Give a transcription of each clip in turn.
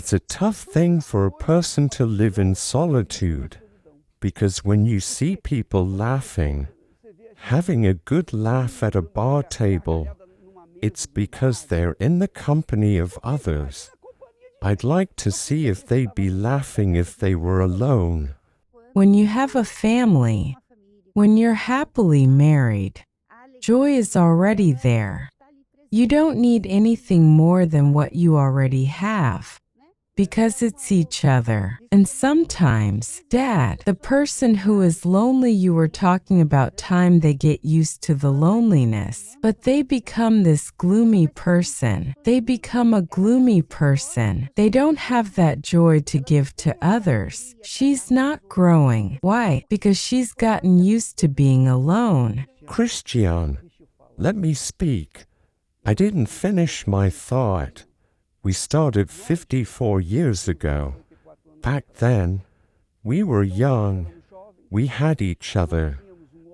It's a tough thing for a person to live in solitude, because when you see people laughing, having a good laugh at a bar table, it's because they're in the company of others. I'd like to see if they'd be laughing if they were alone. When you have a family, when you're happily married, joy is already there. You don't need anything more than what you already have, because it's each other. And sometimes, Dad, the person who is lonely, you were talking about time they get used to the loneliness, but they become this gloomy person. They become a gloomy person. They don't have that joy to give to others. She's not growing. Why? Because she's gotten used to being alone. Christian, let me speak. I didn't finish my thought. We started 54 years ago. Back then, we were young. We had each other.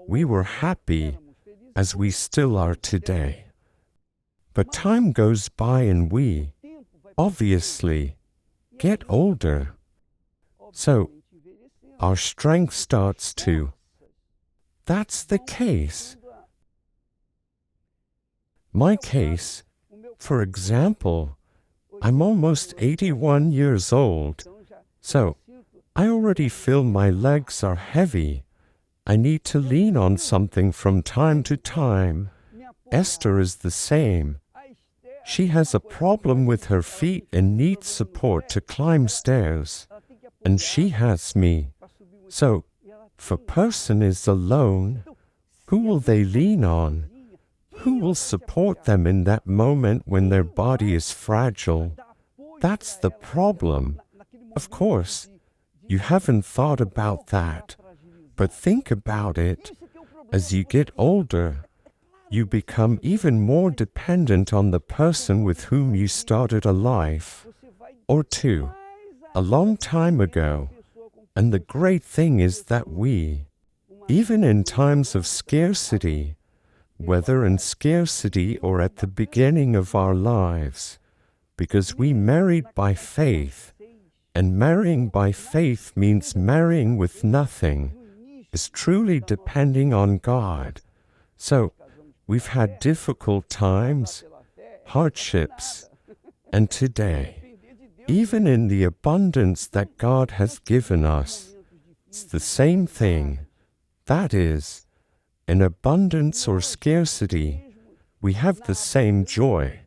We were happy, as we still are today. But time goes by and we, obviously, get older. So, our strength starts to. That's the case. My case, for example, I'm almost 81 years old, so I already feel my legs are heavy. I need to lean on something from time to time. Esther is the same. She has a problem with her feet and needs support to climb stairs, and she has me. So, if a person is alone, who will they lean on? Who will support them in that moment when their body is fragile? That's the problem. Of course, you haven't thought about that, but think about it. As you get older, you become even more dependent on the person with whom you started a life, or two, a long time ago. And the great thing is that we, even in times of scarcity, whether in scarcity or at the beginning of our lives, because we married by faith, and marrying by faith means marrying with nothing, is truly depending on God. So, we've had difficult times, hardships, and today, even in the abundance that God has given us, it's the same thing. That is, in abundance or scarcity, we have the same joy,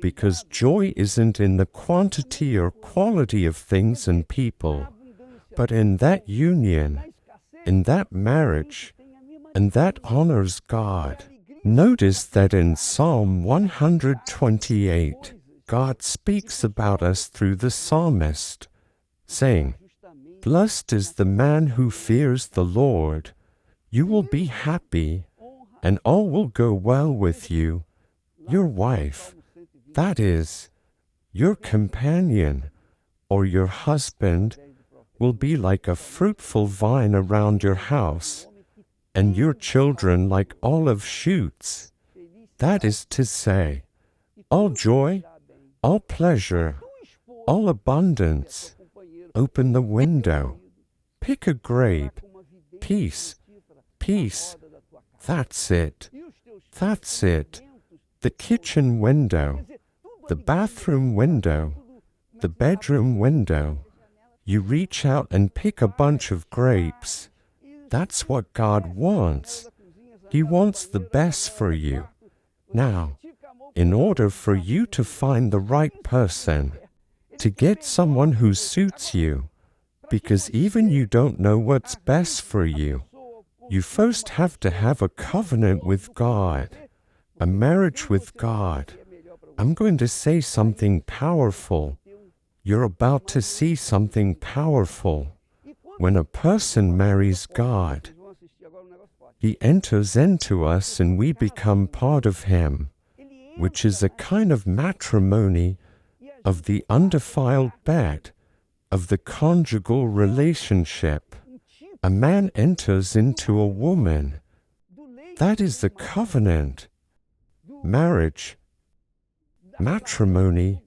because joy isn't in the quantity or quality of things and people, but in that union, in that marriage, and that honors God. Notice that in Psalm 128, God speaks about us through the psalmist, saying, "Blessed is the man who fears the Lord. You will be happy, and all will go well with you. Your wife, that is, your companion or your husband, will be like a fruitful vine around your house, and your children like olive shoots." That is to say, all joy, all pleasure, all abundance. Open the window. Pick a grape. Peace. Peace. That's it. That's it. The kitchen window, the bathroom window, the bedroom window. You reach out and pick a bunch of grapes. That's what God wants. He wants the best for you. Now, in order for you to find the right person, to get someone who suits you, because even you don't know what's best for you, you first have to have a covenant with God, a marriage with God. I'm going to say something powerful. You're about to see something powerful. When a person marries God, He enters into us and we become part of Him, which is a kind of matrimony of the undefiled bed, of the conjugal relationship. A man enters into a woman. That is the covenant. Marriage, matrimony.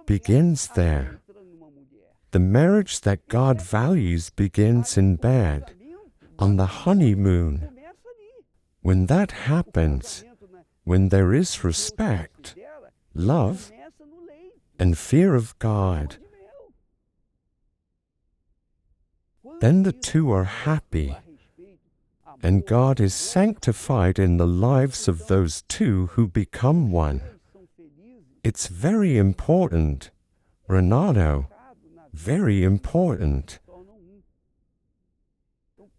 begins there. The marriage that God values begins in bed, on the honeymoon. When that happens, when there is respect, love, and fear of God, then the two are happy, and God is sanctified in the lives of those two who become one. It's very important, Renato, very important.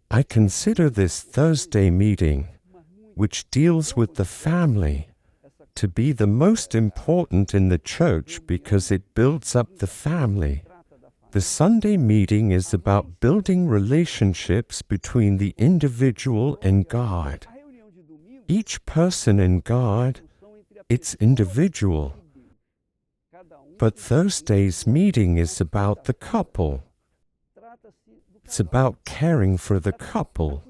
I consider this Thursday meeting, which deals with the family, to be the most important in the church because it builds up the family. The Sunday meeting is about building relationships between the individual and God. Each person and God, it's individual. But Thursday's meeting is about the couple. It's about caring for the couple.